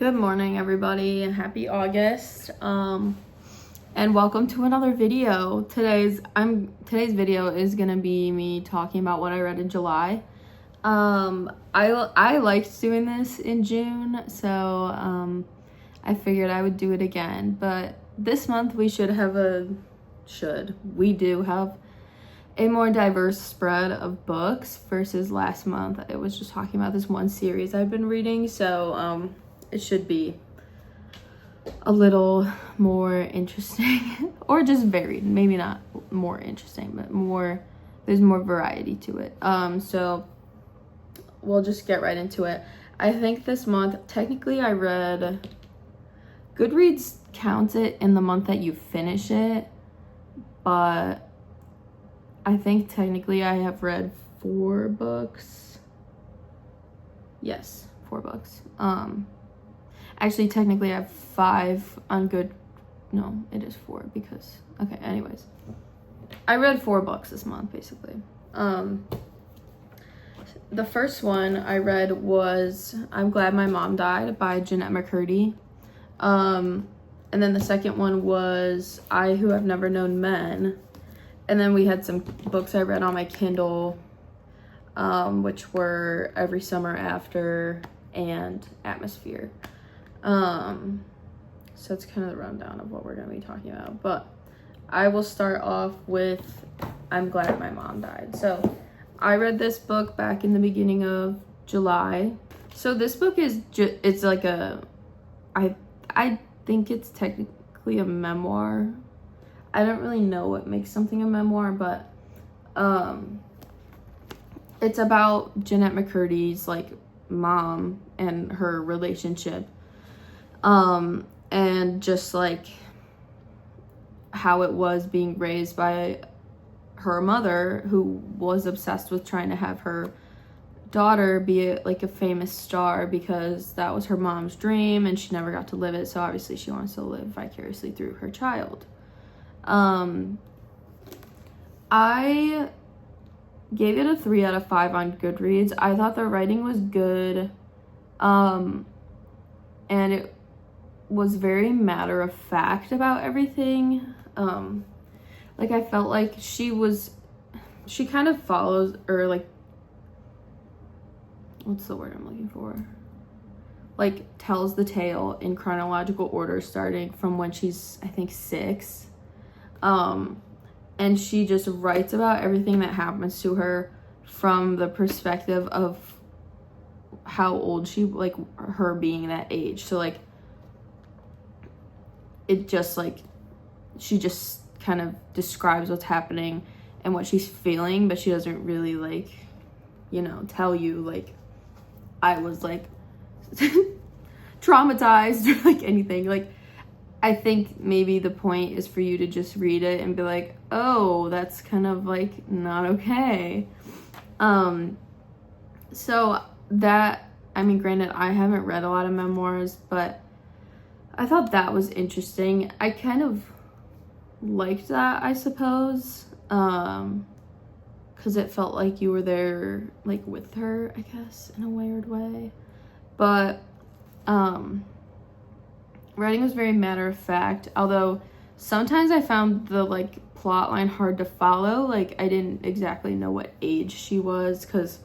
Good morning, everybody. Happy August. And welcome to another video. Today's video is gonna be me talking about what I read in July. I liked doing this in June, so I figured I would do it again. But this month we do have a more diverse spread of books versus last month. It was just talking about this one series I've been reading, so it should be a little more interesting or just varied. Maybe not more interesting, but there's more variety to it. So we'll just get right into it. I think this month, technically I read, Goodreads counts it in the month that you finish it, but I think technically I have read 4 books. Yes, 4 books. Actually, technically I have 5 on no, it is 4 because, okay, anyways. I read 4 books this month, basically. The first one I read was I'm Glad My Mom Died by Jennette McCurdy. And then the second one was I Who Have Never Known Men. And then we had some books I read on my Kindle, which were Every Summer After and Atmosphere. So it's kind of the rundown of what we're going to be talking about. But I will start off with I'm Glad My Mom Died. So I read this book back in the beginning of July. So this book is it's like I think it's technically a memoir. I don't really know what makes something a memoir, but it's about Jennette McCurdy's like mom and her relationship, and just like how it was being raised by her mother, who was obsessed with trying to have her daughter be a famous star because that was her mom's dream and she never got to live it, so obviously she wants to live vicariously through her child. I gave it a 3 out of 5 on Goodreads. I thought the writing was good, and it was very matter of fact about everything. Like I felt like she kind of follows, or like, what's the word I'm looking for? Like tells the tale in chronological order starting from when she's, I think, 6. And she just writes about everything that happens to her from the perspective of how old she, like her being that age. So like, it just like, she just kind of describes what's happening and what she's feeling, but she doesn't really like, tell you like, I was like traumatized or like anything. Like, I think maybe the point is for you to just read it and be like, oh, that's kind of like not okay. So that, I mean, granted, I haven't read a lot of memoirs, but I thought that was interesting. I kind of liked that, I suppose, because it felt like you were there, like, with her, I guess, in a weird way. But, writing was very matter of fact, although sometimes I found the like plot line hard to follow. Like I didn't exactly know what age she was, because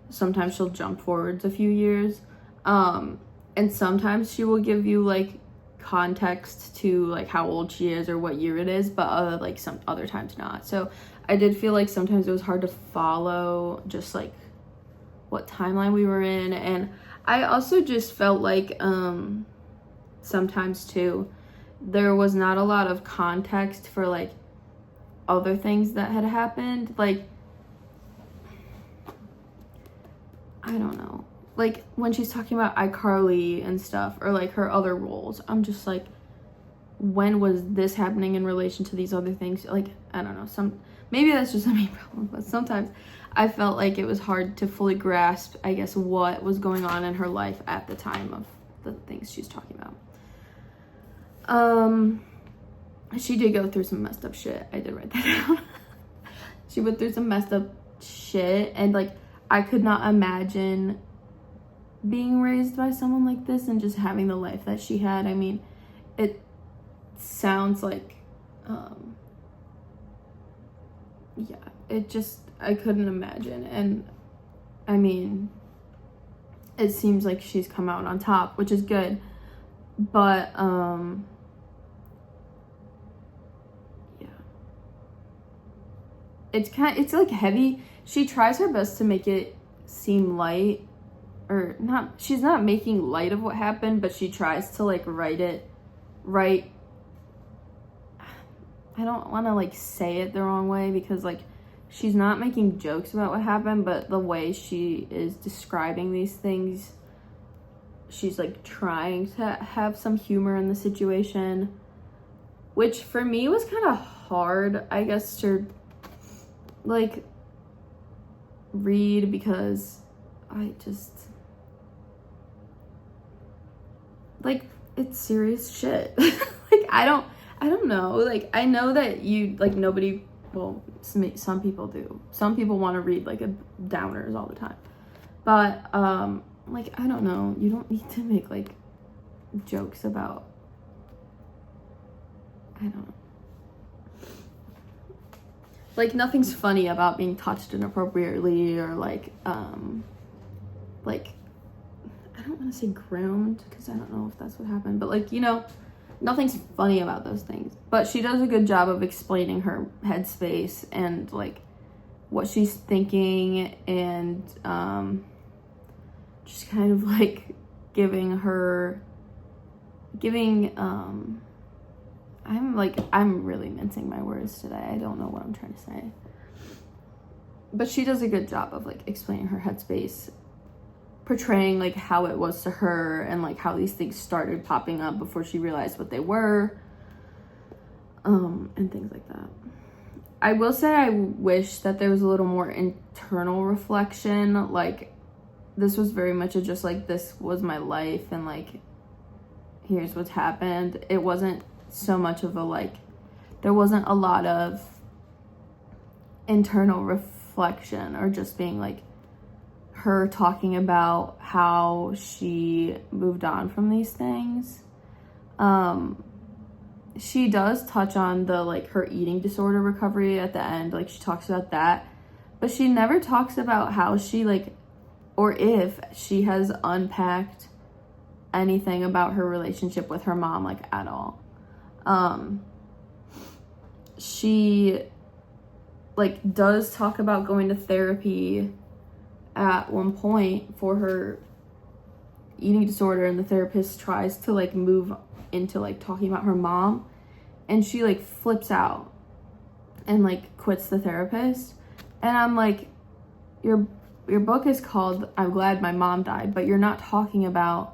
sometimes she'll jump forwards a few years, and sometimes she will give you like context to like how old she is or what year it is, but like some other times not. So I did feel like sometimes it was hard to follow just like what timeline we were in, and I also just felt like sometimes too there was not a lot of context for like other things that had happened. Like, I don't know, like when she's talking about iCarly and stuff, or like her other roles, I'm just like, when was this happening in relation to these other things? Like, I don't know, maybe that's just a me problem, but sometimes I felt like it was hard to fully grasp, I guess, what was going on in her life at the time of the things she's talking about. She did go through some messed up shit. I did write that down. She went through some messed up shit, and like I could not imagine being raised by someone like this and just having the life that she had. I mean, it sounds like, yeah, it just, I couldn't imagine. And I mean, it seems like she's come out on top, which is good. But, yeah. It's like heavy. She tries her best to make it seem light, or not, she's not making light of what happened, but she tries to like write it right. I don't want to like say it the wrong way, because like she's not making jokes about what happened, but the way she is describing these things, she's like trying to have some humor in the situation, which for me was kind of hard, I guess, to like read, because I just like, it's serious shit. Like, I don't know. Like, I know that you, like, nobody, well, some people do. Some people want to read, like, downers all the time. But, like, I don't know. You don't need to make, like, jokes about, I don't know. Like, nothing's funny about being touched inappropriately, or, like, I don't want to say groomed, because I don't know if that's what happened, but like, you know, nothing's funny about those things. But she does a good job of explaining her headspace and like what she's thinking, and just kind of like giving I'm really mincing my words today. I don't know what I'm trying to say. But she does a good job of like explaining her headspace, portraying like how it was to her, and like how these things started popping up before she realized what they were, and things like that. I will say I wish that there was a little more internal reflection. Like, this was very much just like, this was my life, and like, here's what's happened. It wasn't so much of a like, there wasn't a lot of internal reflection, or just being like her talking about how she moved on from these things. She does touch on the like her eating disorder recovery at the end. Like, she talks about that, but she never talks about how she like, or if she has unpacked anything about her relationship with her mom, like, at all. She like does talk about going to therapy at one point for her eating disorder, and the therapist tries to like move into like talking about her mom, and she like flips out and like quits the therapist. And I'm like, your book is called I'm Glad My Mom Died, but you're not talking about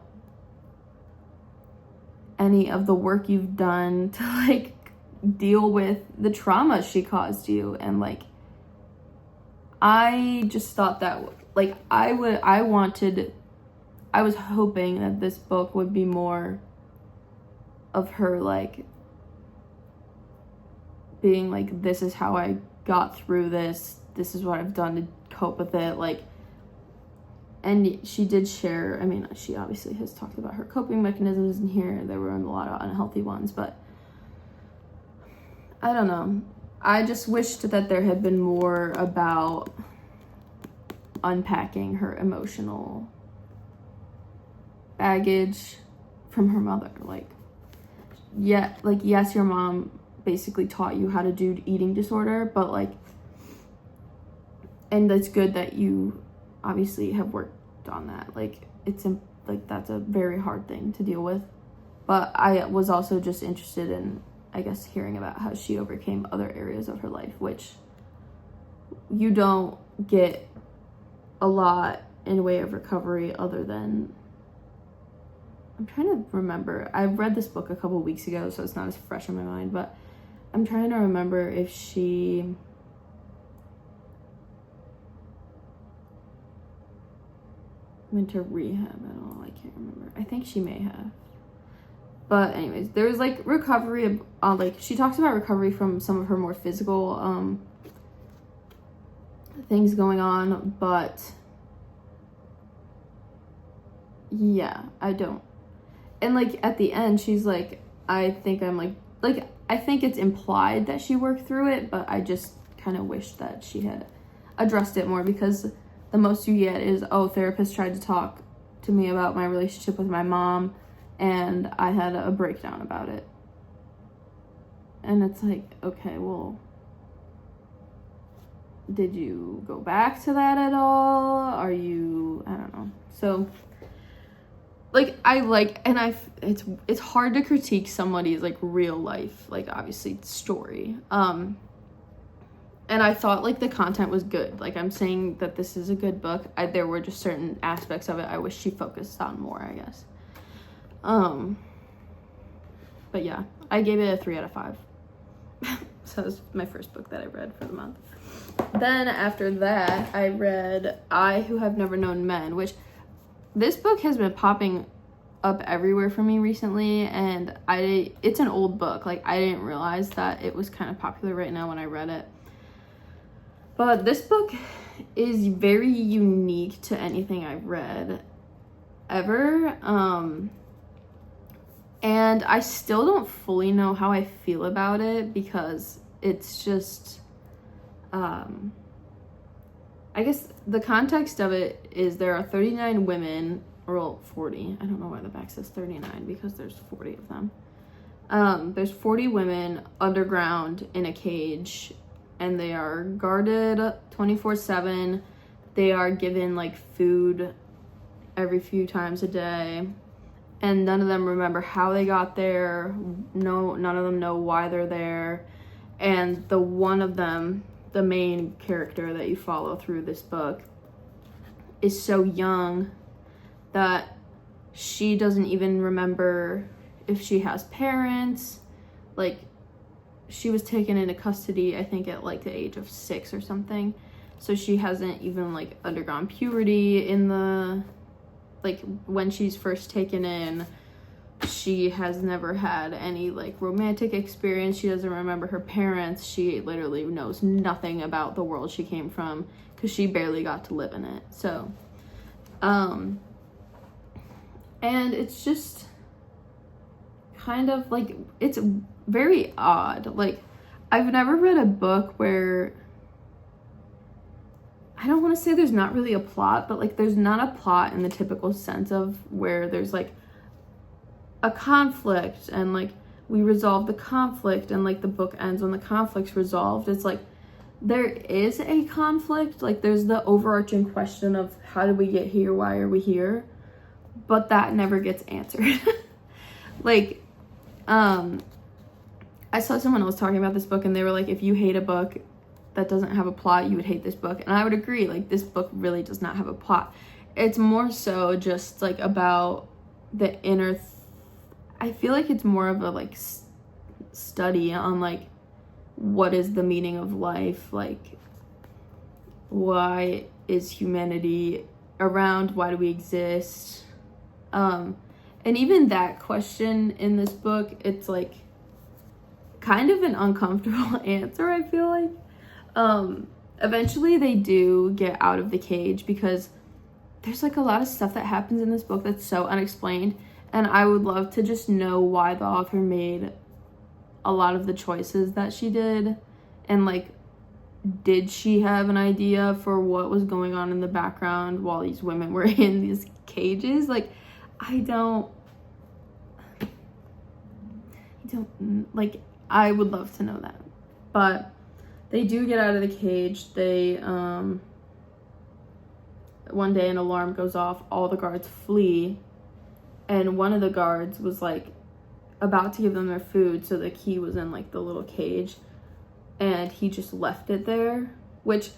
any of the work you've done to like deal with the trauma she caused you. And like, I just thought that like, I was hoping that this book would be more of her like being like, this is how I got through this is what I've done to cope with it, like. And she did share, I mean, she obviously has talked about her coping mechanisms in here. There were a lot of unhealthy ones, but I don't know. I just wished that there had been more about unpacking her emotional baggage from her mother. Like, yeah, like, yes, your mom basically taught you how to do eating disorder, but like, and it's good that you obviously have worked on that. Like, it's like, that's a very hard thing to deal with. But I was also just interested in, I guess, hearing about how she overcame other areas of her life, which you don't get a lot in a way of recovery, other than, I'm trying to remember. I read this book a couple weeks ago, so it's not as fresh in my mind, but I'm trying to remember if she went to rehab at all. I can't remember. I think she may have. But anyways, there's like recovery, like she talks about recovery from some of her more physical things going on, but yeah, I don't. And like at the end, she's like, I think I'm like I think it's implied that she worked through it, but I just kind of wish that she had addressed it more, because the most you get is, oh, therapist tried to talk to me about my relationship with my mom and I had a breakdown about it. And it's like, okay, well, did you go back to that at all? Are you, I don't know. So like it's hard to critique somebody's like real life, like obviously story. And I thought like the content was good. Like I'm saying that this is a good book. There were just certain aspects of it I wish she focused on more, I guess. But yeah, I gave it a 3 out of 5. So it was my first book that I read for the month. Then after that, I read I Who Have Never Known Men, which this book has been popping up everywhere for me recently, and it's an old book. Like I didn't realize that it was kind of popular right now when I read it. But this book is very unique to anything I've read ever. And I still don't fully know how I feel about it, because it's just, I guess the context of it is there are 39 women, or 40. I don't know why the back says 39, because there's 40 of them. There's 40 women underground in a cage, and they are guarded 24/7. They are given like food every few times a day, and none of them remember how they got there. No, none of them know why they're there. And the one of them, the main character that you follow through this book, is so young that she doesn't even remember if she has parents. Like, she was taken into custody, I think, at like the age of 6 or something. So she hasn't even like undergone puberty in the, like when she's first taken in. She has never had any like romantic experience. She doesn't remember her parents. She literally knows nothing about the world she came from, because she barely got to live in it. So, and it's just kind of like, it's very odd. Like, I've never read a book where, I don't want to say there's not really a plot, but like there's not a plot in the typical sense of where there's like a conflict and like we resolve the conflict and like the book ends when the conflict's resolved. It's like there is a conflict, like there's the overarching question of how did we get here, why are we here, but that never gets answered. Like I saw someone else talking about this book, and they were like, if you hate a book that doesn't have a plot, you would hate this book. And I would agree, like this book really does not have a plot. It's more so just like about the inner I feel like it's more of a like study on like what is the meaning of life, like why is humanity around, why do we exist, and even that question in this book, it's like kind of an uncomfortable answer, I feel like. Eventually they do get out of the cage, because there's like a lot of stuff that happens in this book that's so unexplained, and I would love to just know why the author made a lot of the choices that she did, and like, did she have an idea for what was going on in the background while these women were in these cages? Like, I don't like, I would love to know that. But they do get out of the cage. They one day an alarm goes off, all the guards flee, and one of the guards was like about to give them their food, so the key was in like the little cage, and he just left it there, which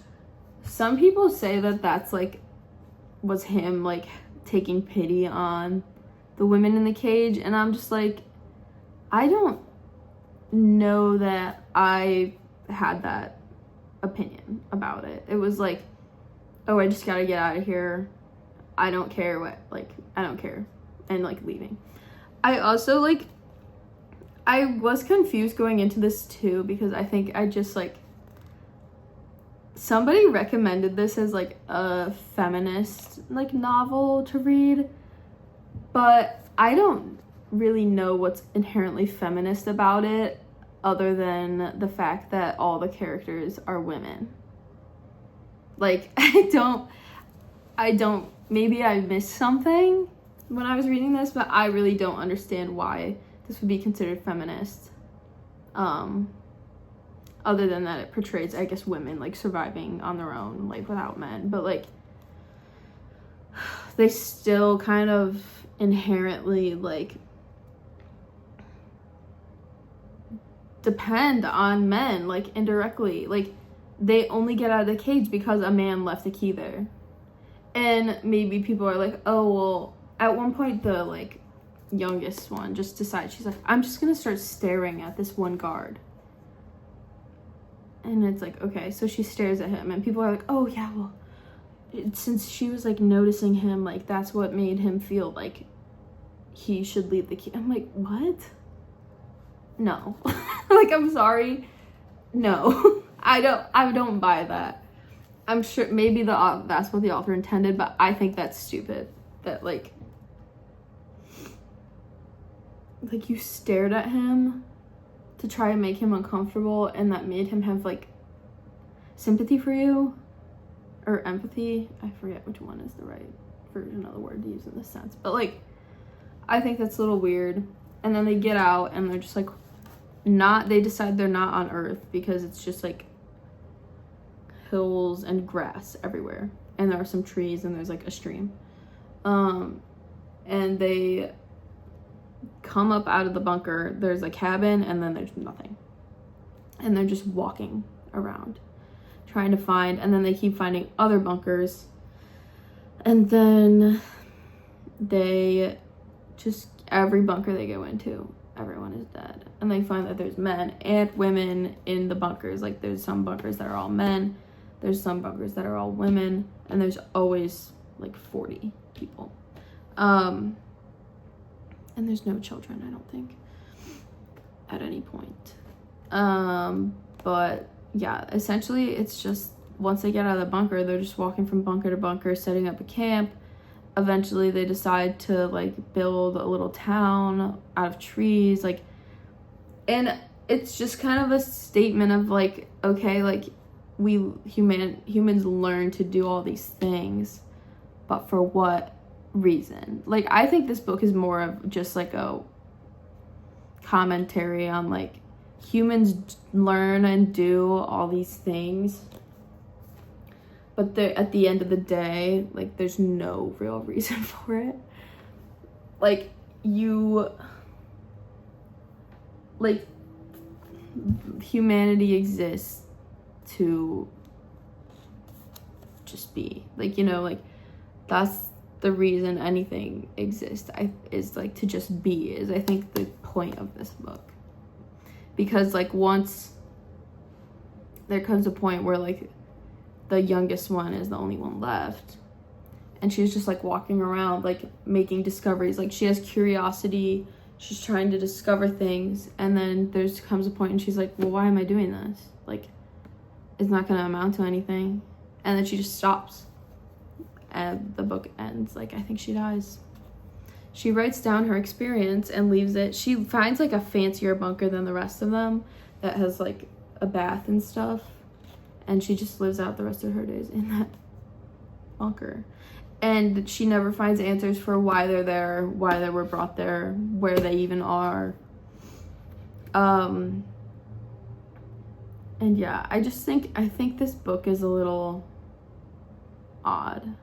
some people say that that's like was him like taking pity on the women in the cage, and I'm just like, I don't know that I had that opinion about it. It was like, oh, I just gotta get out of here, I don't care what, like I don't care, and like leaving. I also like, I was confused going into this too, because I think I just like, somebody recommended this as like a feminist like novel to read, But I don't really know what's inherently feminist about it, other than the fact that all the characters are women. Like, I don't, maybe I missed something when I was reading this, but I really don't understand why this would be considered feminist. Other than that it portrays, I guess, women, like, surviving on their own, like, without men. But, like, they still kind of inherently, like, depend on men, like, indirectly. Like, they only get out of the cage because a man left a key there. And maybe people are like, oh, well, at one point the, like, youngest one just decides, she's like, I'm just gonna start staring at this one guard. And it's like, okay, so she stares at him, and people are like, oh yeah, well, since she was, like, noticing him, like, that's what made him feel like he should leave the key. I'm like, what? No. Like, I'm sorry, no. I don't buy that. I'm sure maybe that's what the author intended, but I think that's stupid. That, like you stared at him to try and make him uncomfortable, and that made him have, like, sympathy for you, or empathy. I forget which one is the right version of the word to use in this sense, but, like, I think that's a little weird. And then they get out and they're just, like, they decide they're not on Earth because it's just, like, hills and grass everywhere, and there are some trees, and there's, like, a stream, and they come up out of the bunker. There's a cabin, and then there's nothing, and they're just walking around trying to find, and then they keep finding other bunkers, and then they just, every bunker they go into, everyone is dead, and they find that there's men and women in the bunkers. Like, there's some bunkers that are all men, there's some bunkers that are all women, and there's always, like, 40 people. And there's no children, I don't think, at any point. But yeah, essentially it's just, once they get out of the bunker, they're just walking from bunker to bunker, setting up a camp. Eventually they decide to, like, build a little town out of trees, like, and it's just kind of a statement of, like, okay, like, humans learn to do all these things, but for what reason? Like, I think this book is more of just, like, a commentary on, like, humans learn and do all these things, but at the end of the day, like, there's no real reason for it. Like, humanity exists to just be, like, you know, like, that's the reason anything exists, is like, to just be, is, I think, the point of this book. Because, like, once there comes a point where, like, the youngest one is the only one left, and she's just, like, walking around, like, making discoveries, like, she has curiosity, she's trying to discover things, and then comes a point and she's like, well, why am I doing this? Like, it's not gonna amount to anything. And then she just stops, and the book ends. Like, I think she dies. She writes down her experience and leaves it. She finds, like, a fancier bunker than the rest of them that has, like, a bath and stuff, and she just lives out the rest of her days in that bunker. And she never finds answers for why they're there, why they were brought there, where they even are. And yeah, I think this book is a little odd,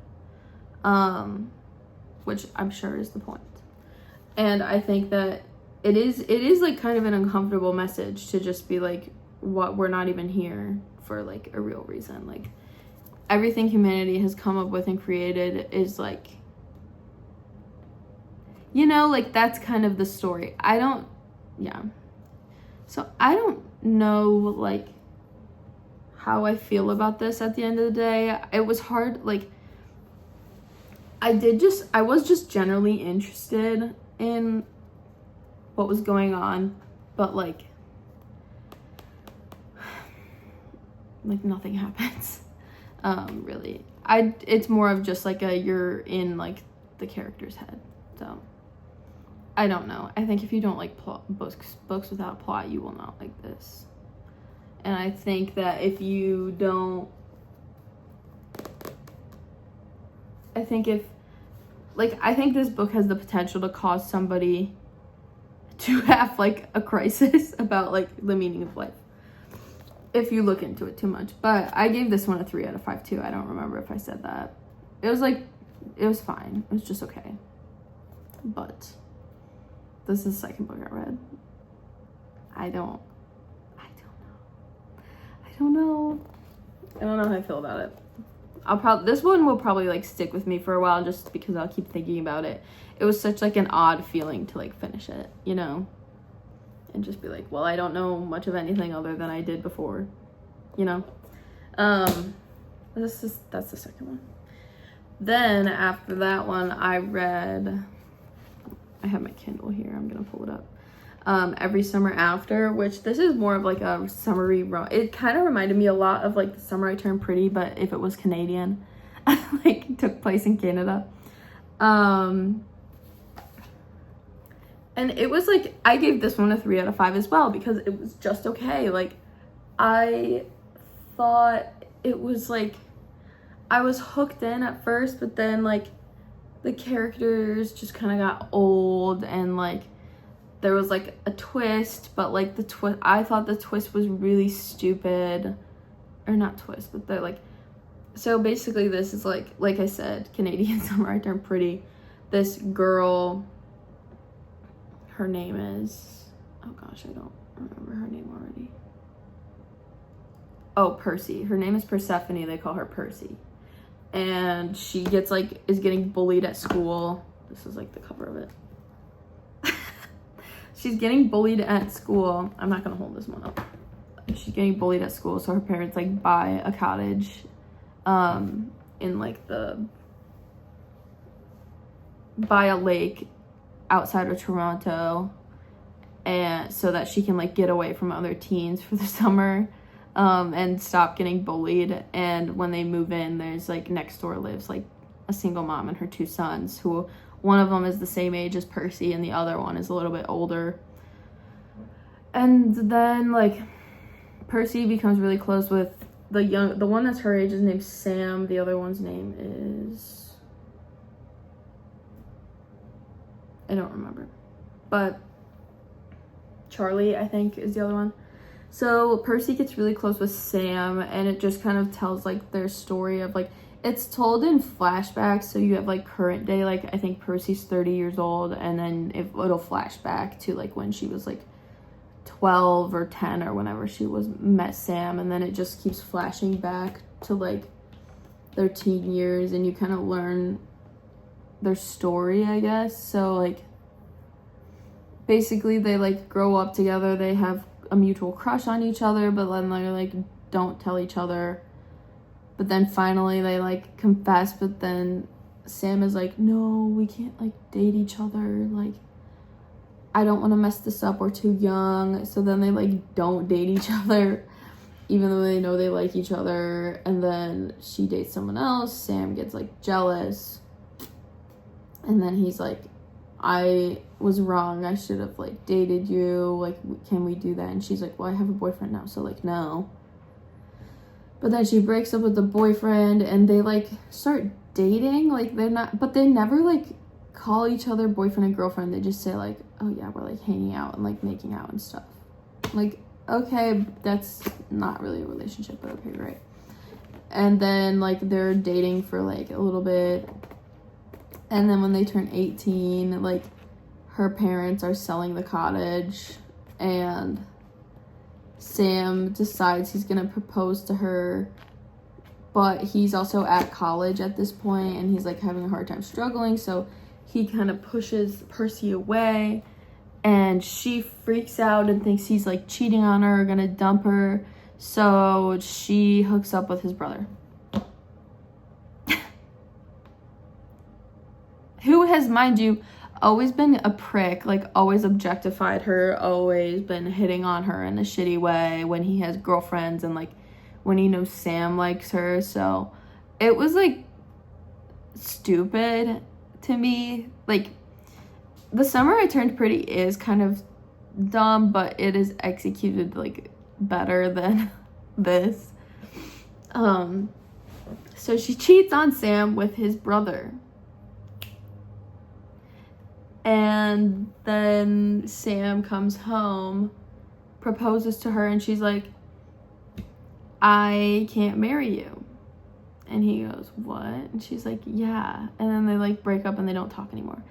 which I'm sure is the point. And I think that it is like kind of an uncomfortable message to just be like, what, we're not even here for, like, a real reason. Like, everything humanity has come up with and created is, like, you know, like, that's kind of the story. So I don't know, like, how I feel about this at the end of the day. It was hard, like, I was just generally interested in what was going on, but, like, nothing happens. Really. It's more of just, like, you're in, like, the character's head. So I don't know. I think if you don't like books without plot, you will not like this. And I think that if you don't, I think this book has the potential to cause somebody to have like a crisis about like the meaning of life if you look into it too much. But I gave this one a 3 out of 5 too. I don't remember if I said that. It was fine. It was just okay. But this is the second book I read. I don't know how I feel about it. This one will probably like stick with me for a while just because I'll keep thinking about it. It was such like an odd feeling to like finish it, you know, and just be like, well, I don't know much of anything other than I did before, you know. That's the second one. Then after that one, I have my Kindle here. I'm gonna pull it up. Every Summer After, which this is more of like a summery it kind of reminded me a lot of like The Summer I Turned Pretty, but if it was Canadian. Like took place in Canada. And it was like, I gave this one a 3 out of 5 as well because it was just okay. Like I thought it was like, I was hooked in at first, but then like the characters just kind of got old and like there was like a twist, but like I thought the twist was really stupid. Or not twist, but they're like, so basically this is like I said, Canadian Summer I Turned Pretty. This girl, her name is, oh gosh, I don't remember her name already. Oh, Percy. Her name is Persephone. They call her Percy. And she is getting bullied at school. This is like the cover of it. She's getting bullied at school. I'm not gonna hold this one up. She's getting bullied at school, so her parents like buy a cottage in like by a lake outside of Toronto, and so that she can like get away from other teens for the summer and stop getting bullied. And when they move in, there's like next door lives like a single mom and her 2 sons, who one of them is the same age as Percy and the other one is a little bit older. And then like Percy becomes really close with the one that's her age is named Sam. The other one's name is, I don't remember, but Charlie, I think, is the other one. So Percy gets really close with Sam, and it just kind of tells like their story of like, it's told in flashbacks, so you have like current day, like I think Percy's 30 years old, and then it'll flash back to like when she was like 12 or 10 or whenever she met Sam, and then it just keeps flashing back to like their teen years, and you kind of learn their story, I guess. So like basically they like grow up together, they have a mutual crush on each other, but then they like don't tell each other. But then finally they like confess, but then Sam is like, no, we can't like date each other, like I don't want to mess this up, we're too young. So then they like don't date each other even though they know they like each other. And then she dates someone else. Sam gets like jealous, and then he's like, I was wrong, I should have like dated you, like can we do that? And she's like, well, I have a boyfriend now, so like no. But then she breaks up with the boyfriend, and they like start dating, like they never like call each other boyfriend and girlfriend. They just say like, oh yeah, we're like hanging out and like making out and stuff. Like, okay, that's not really a relationship, but okay, great. And then like they're dating for like a little bit, and then when they turn 18, like her parents are selling the cottage, and Sam decides he's gonna propose to her, but he's also at college at this point, and he's like having a hard time struggling, so he kind of pushes Percy away, and she freaks out and thinks he's like cheating on her, gonna dump her, so she hooks up with his brother, who has, mind you, always been a prick, like always objectified her, always been hitting on her in a shitty way when he has girlfriends, and like when he knows Sam likes her. So it was like stupid to me. Like The Summer I Turned Pretty is kind of dumb, but it is executed like better than this. So she cheats on Sam with his brother. And then Sam comes home, proposes to her, and she's like, I can't marry you. And he goes, what? And she's like, yeah. And then they like break up and they don't talk anymore.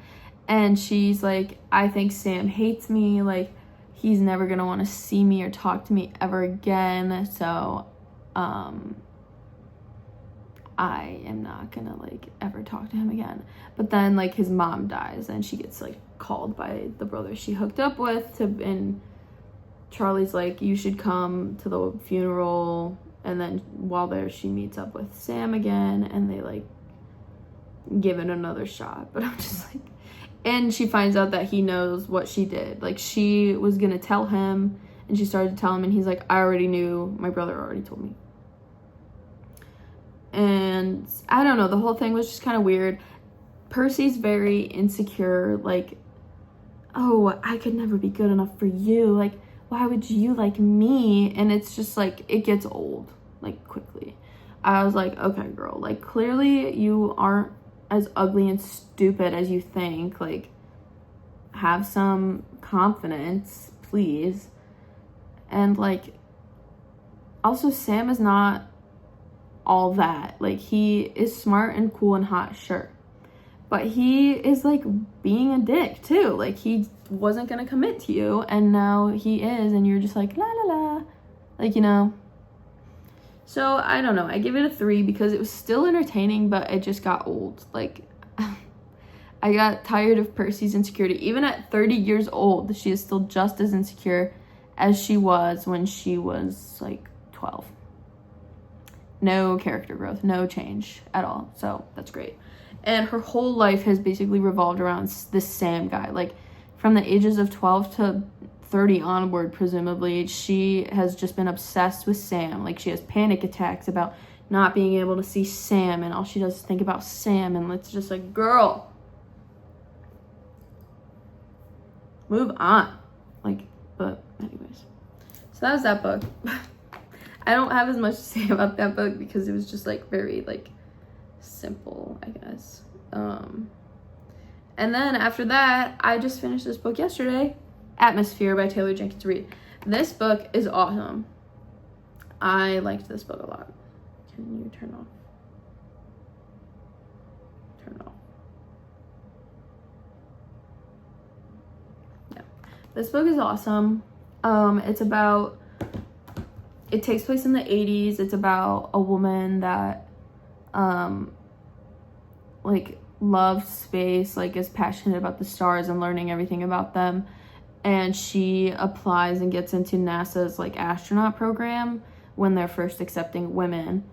And she's like, I think Sam hates me. Like, he's never gonna want to see me or talk to me ever again. So, I am not gonna like ever talk to him again. But then like his mom dies and she gets like called by the brother she hooked up with and Charlie's like, you should come to the funeral. And then while there she meets up with Sam again and they like give it another shot. But I'm just like, and she finds out that he knows what she did. Like, she was gonna tell him and she started to tell him and he's like, I already knew, my brother already told me. And I don't know, the whole thing was just kind of weird. Percy's very insecure, like, oh, I could never be good enough for you, like, why would you like me? And it's just like, it gets old like quickly. I was like, okay girl, like clearly you aren't as ugly and stupid as you think. Like, have some confidence, please. And like, also Sam is not all that. Like, he is smart and cool and hot, sure, but he is like being a dick too. Like, he wasn't gonna commit to you and now he is, and you're just like la la la, like, you know. So I don't know, I give it a 3 because it was still entertaining, but it just got old. Like, I got tired of Percy's insecurity. Even at 30 years old, she is still just as insecure as she was when she was like 12. No character growth, no change at all. So that's great. And her whole life has basically revolved around this Sam guy. Like, from the ages of 12 to 30 onward, presumably, she has just been obsessed with Sam. Like, she has panic attacks about not being able to see Sam, and all she does is think about Sam, and it's just like, girl, move on. Like, but anyways. So that was that book. I don't have as much to say about that book because it was just like very like simple, I guess. And then after that, I just finished this book yesterday, Atmosphere by Taylor Jenkins Reid. This book is awesome. I liked this book a lot. Can you turn off? Turn it off. Yeah. This book is awesome. It takes place in the 80s. It's about a woman that like loves space, like is passionate about the stars and learning everything about them, and she applies and gets into NASA's like astronaut program when they're first accepting women.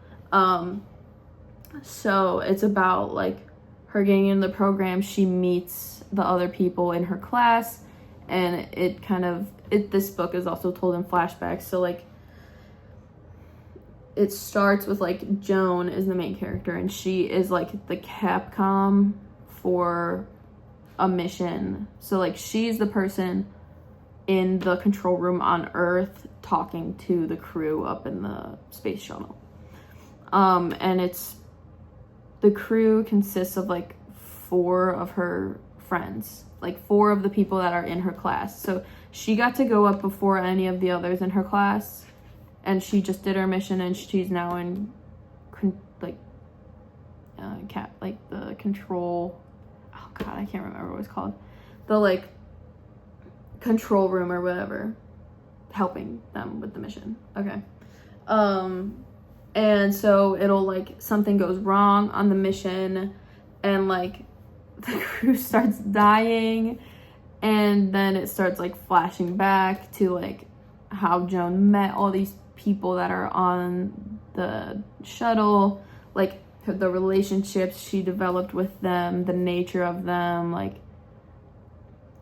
So it's about like her getting in the program. She meets the other people in her class, and this book is also told in flashbacks. So like, it starts with like Joan is the main character, and she is like the Capcom for a mission. So like, she's the person in the control room on Earth talking to the crew up in the space shuttle. And the crew consists of like 4 of her friends, like 4 of the people that are in her class. So she got to go up before any of the others in her class, and she just did her mission, and she's now in the control, oh god, I can't remember what it's called, the like control room or whatever, helping them with the mission. Okay. And so it'll like, something goes wrong on the mission and like the crew starts dying, and then it starts like flashing back to like how Joan met all these people that are on the shuttle, like the relationships she developed with them, the nature of them, like,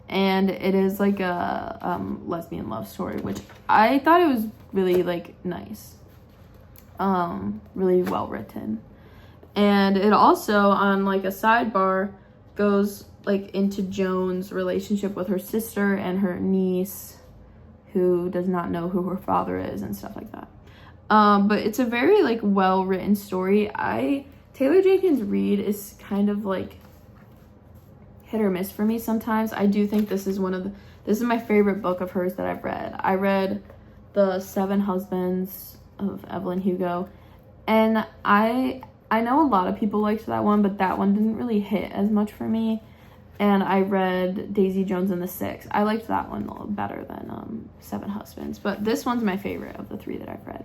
and it is like a lesbian love story, which I thought it was really like nice, really well written. And it also, on like a sidebar, goes like into Joan's relationship with her sister and her niece, who does not know who her father is and stuff like that. But it's a very like well written story. Taylor Jenkins Reid is kind of like hit or miss for me sometimes. I do think this is my favorite book of hers that I've read. I read The Seven Husbands of Evelyn Hugo, and I know a lot of people liked that one, but that one didn't really hit as much for me. And I read Daisy Jones and the Six. I liked that one a little better than Seven Husbands, but this one's my favorite of the three that I've read.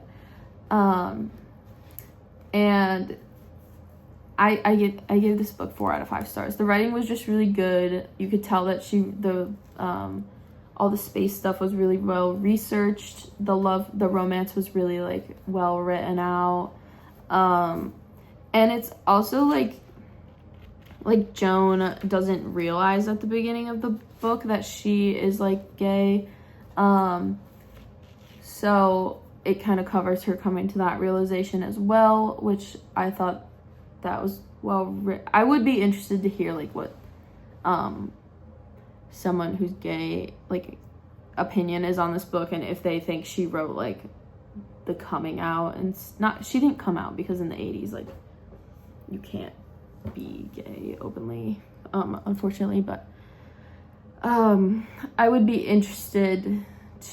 And I gave this book 4 out of 5 stars. The writing was just really good. You could tell that all the space stuff was really well researched. The romance was really like well written out. And it's also like Joan doesn't realize at the beginning of the book that she is like gay. So it kind of covers her coming to that realization as well, which I thought that was well written. I would be interested to hear like what someone who's gay like opinion is on this book, and if they think she wrote like the coming out, and she didn't come out, because in the 80s like you can't be gay openly, unfortunately, but I would be interested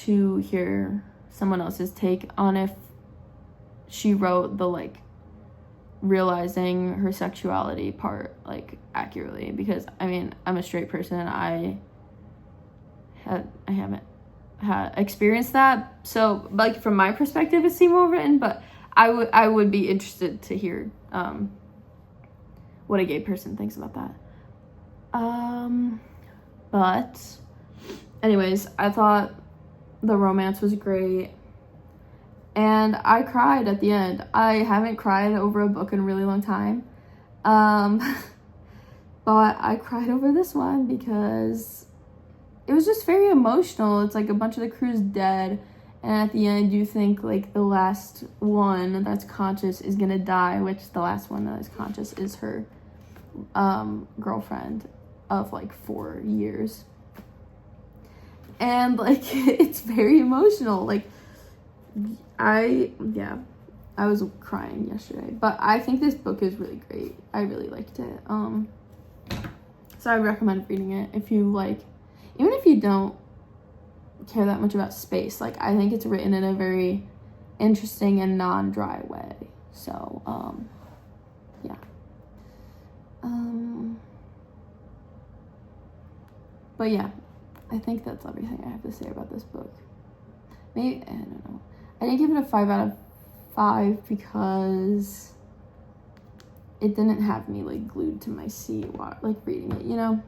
to hear someone else's take on if she wrote the like realizing her sexuality part like accurately, because I mean, I'm a straight person. I haven't experienced that, so like from my perspective it seemed well written, but I would be interested to hear what a gay person thinks about that. But anyways, I thought the romance was great, and I cried at the end. I haven't cried over a book in a really long time, but I cried over this one because it was just very emotional. It's like a bunch of the crew's dead, and at the end you think like the last one that's conscious is gonna die, which the last one that is conscious is her girlfriend of like 4 years. And like it's very emotional. Like I was crying yesterday, but I think this book is really great. I really liked it. So I recommend reading it if you like, even if you don't care that much about space. Like I think it's written in a very interesting and non-dry way. So yeah. But yeah, I think that's everything I have to say about this book. Maybe, I don't know. I didn't give it a 5 out of 5 because it didn't have me like glued to my seat while like reading it, you know?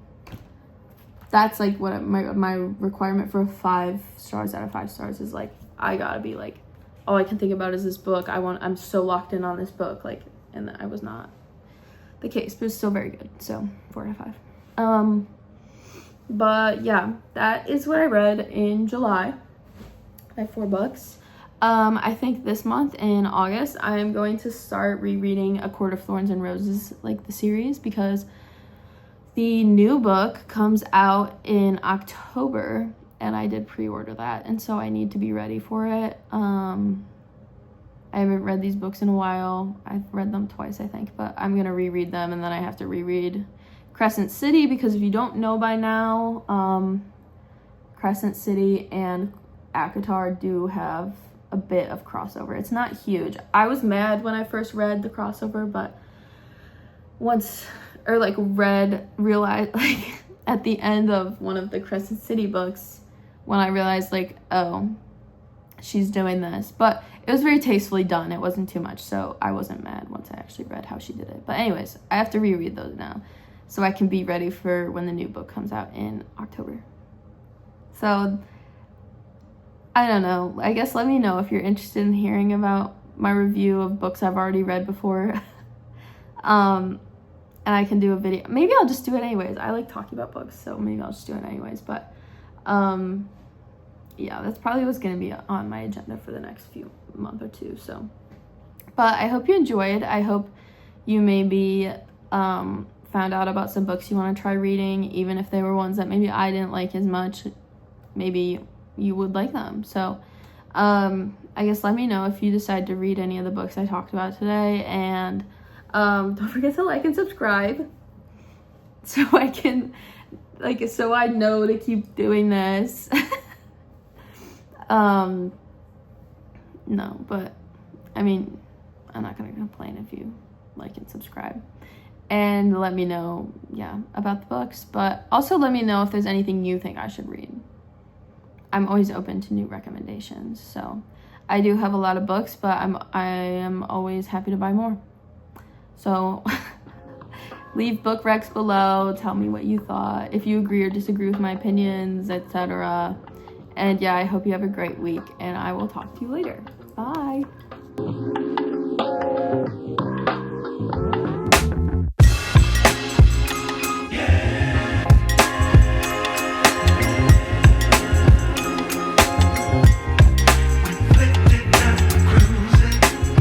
That's like what my requirement for 5 stars out of 5 stars is. Like I gotta be like, all I can think about is this book. I'm so locked in on this book, like, and I was not the case, but it's still very good. So 4 out of 5. But yeah, that is what I read in July. I have 4 books. I think this month in August, I'm going to start rereading A Court of Thorns and Roses, like the series, because the new book comes out in October, and I did pre-order that, and so I need to be ready for it. I haven't read these books in a while. I've read them twice, I think, but I'm gonna reread them, and then I have to reread Crescent City, because if you don't know by now, Crescent City and ACOTAR do have a bit of crossover. It's not huge. I was mad when I first read the crossover, but realized like at the end of one of the Crescent City books, when I realized like, oh, she's doing this. But it was very tastefully done. It wasn't too much, so I wasn't mad once I actually read how she did it. But anyways, I have to reread those now, so I can be ready for when the new book comes out in October. So I don't know. I guess let me know if you're interested in hearing about my review of books I've already read before. And I can do a video. Maybe I'll just do it anyways. I like talking about books, so maybe I'll just do it anyways. But yeah, that's probably what's going to be on my agenda for the next month or two. So, but I hope you enjoyed. I hope you maybe found out about some books you want to try reading, even if they were ones that maybe I didn't like as much, maybe you would like them. So I guess let me know if you decide to read any of the books I talked about today, and don't forget to like and subscribe so I can, like, so I know to keep doing this. No, but I mean, I'm not gonna complain if you like and subscribe, and let me know, yeah, about the books, but also let me know if there's anything you think I should read. I'm always open to new recommendations. So I do have a lot of books, but I am always happy to buy more. So leave book recs below, tell me what you thought, if you agree or disagree with my opinions, etc. And yeah, I hope you have a great week, and I will talk to you later. Bye.